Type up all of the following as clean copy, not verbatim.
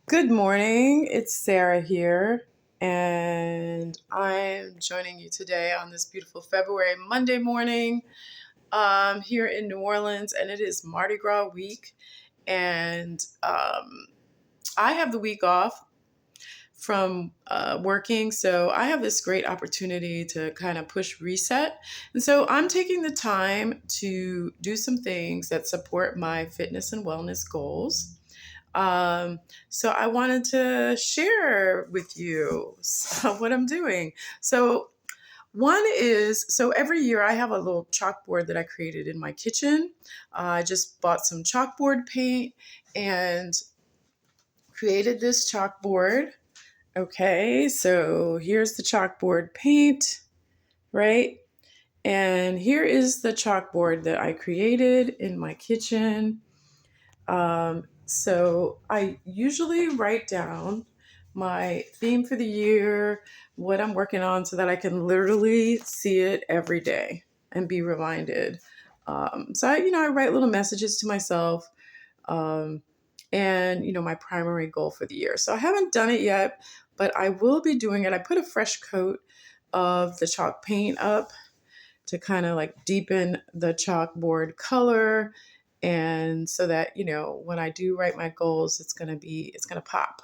Good morning. It's Sarah here, and I'm joining you today on this beautiful February Monday morning here in New Orleans, and it is Mardi Gras week. And I have the week off from working, so I have this great opportunity to kind of push reset. And so I'm taking the time to do some things that support my fitness and wellness goals. Um, so I wanted to share with you what I'm doing. So one is, so every year I have a little chalkboard that I created in my kitchen. I just bought some chalkboard paint and created this chalkboard. Okay, so here's the chalkboard paint, right? And here is the chalkboard that I created in my kitchen. So I usually write down my theme for the year, what I'm working on, so that I can literally see it every day and be reminded. So I write little messages to myself, um, and my primary goal for the year. So I haven't done it yet, but I will be doing it. I put a fresh coat of the chalk paint up to kind of like deepen the chalkboard color, and so that when I do write my goals, it's gonna pop.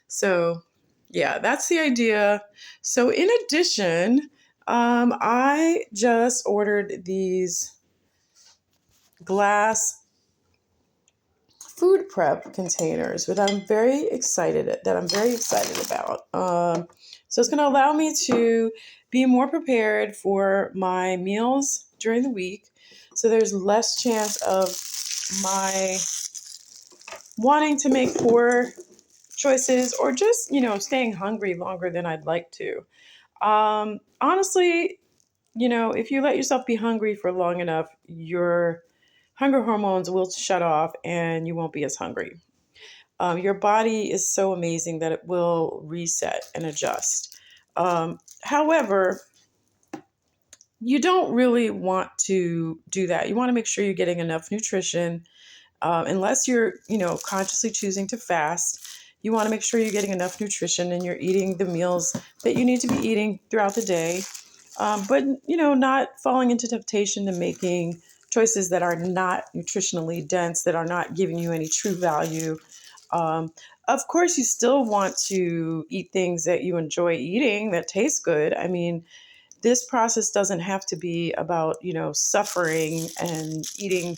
So yeah, that's the idea. So in addition, I just ordered these glass food prep containers that I'm very excited about. So it's going to allow me to be more prepared for my meals during the week. So there's less chance of my wanting to make poor choices, or just staying hungry longer than I'd like to. Honestly, if you let yourself be hungry for long enough, your hunger hormones will shut off and you won't be as hungry. Your body is so amazing that it will reset and adjust. However, you don't really want to do that. You want to make sure you're getting enough nutrition. Unless you're, consciously choosing to fast, you want to make sure you're getting enough nutrition and you're eating the meals that you need to be eating throughout the day. But, not falling into temptation to making choices that are not nutritionally dense, that are not giving you any true value. Um, of course, you still want to eat things that you enjoy eating that taste good. I mean, this process doesn't have to be about, suffering and eating,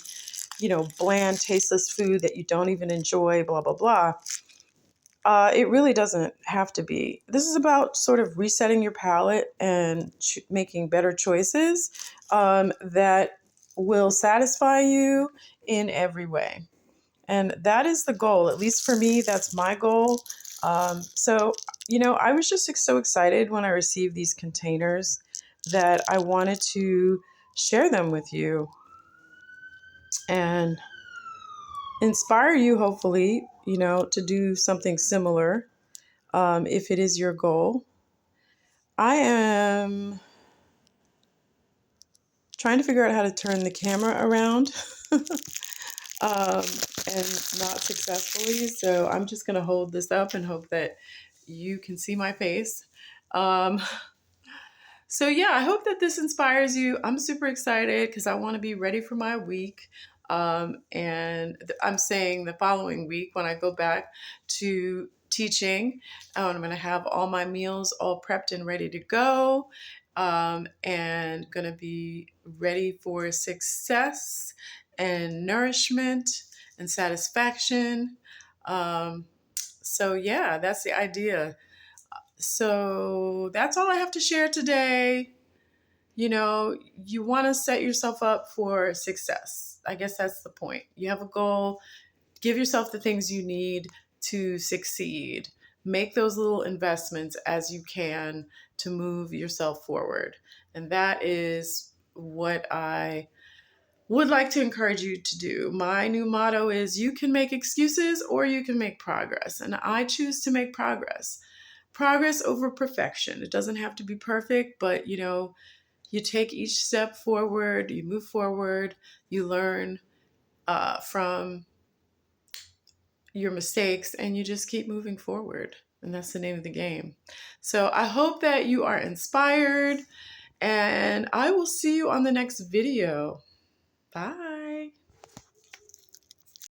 bland, tasteless food that you don't even enjoy, blah, blah, blah. It really doesn't have to be. This is about sort of resetting your palate and making better choices that will satisfy you in every way. And that is the goal. At least for me, that's my goal. So I was just so excited when I received these containers that I wanted to share them with you and inspire you, hopefully, to do something similar if it is your goal. I am trying to figure out how to turn the camera around and not successfully. So I'm just going to hold this up and hope that you can see my face. Um, so yeah, I hope that this inspires you. I'm super excited because I want to be ready for my week. And I'm saying the following week when I go back to teaching, I'm going to have all my meals all prepped and ready to go, and going to be ready for success and nourishment and satisfaction. So yeah, that's the idea. So that's all I have to share today. You want to set yourself up for success. I guess that's the point. You have a goal, give yourself the things you need to succeed. Make those little investments as you can to move yourself forward. And that is what I would like to encourage you to do. My new motto is you can make excuses or you can make progress. And I choose to make progress. Progress over perfection. It doesn't have to be perfect, but you take each step forward, you move forward, you learn from your mistakes and you just keep moving forward. And that's the name of the game. So I hope that you are inspired, and I will see you on the next video. Bye.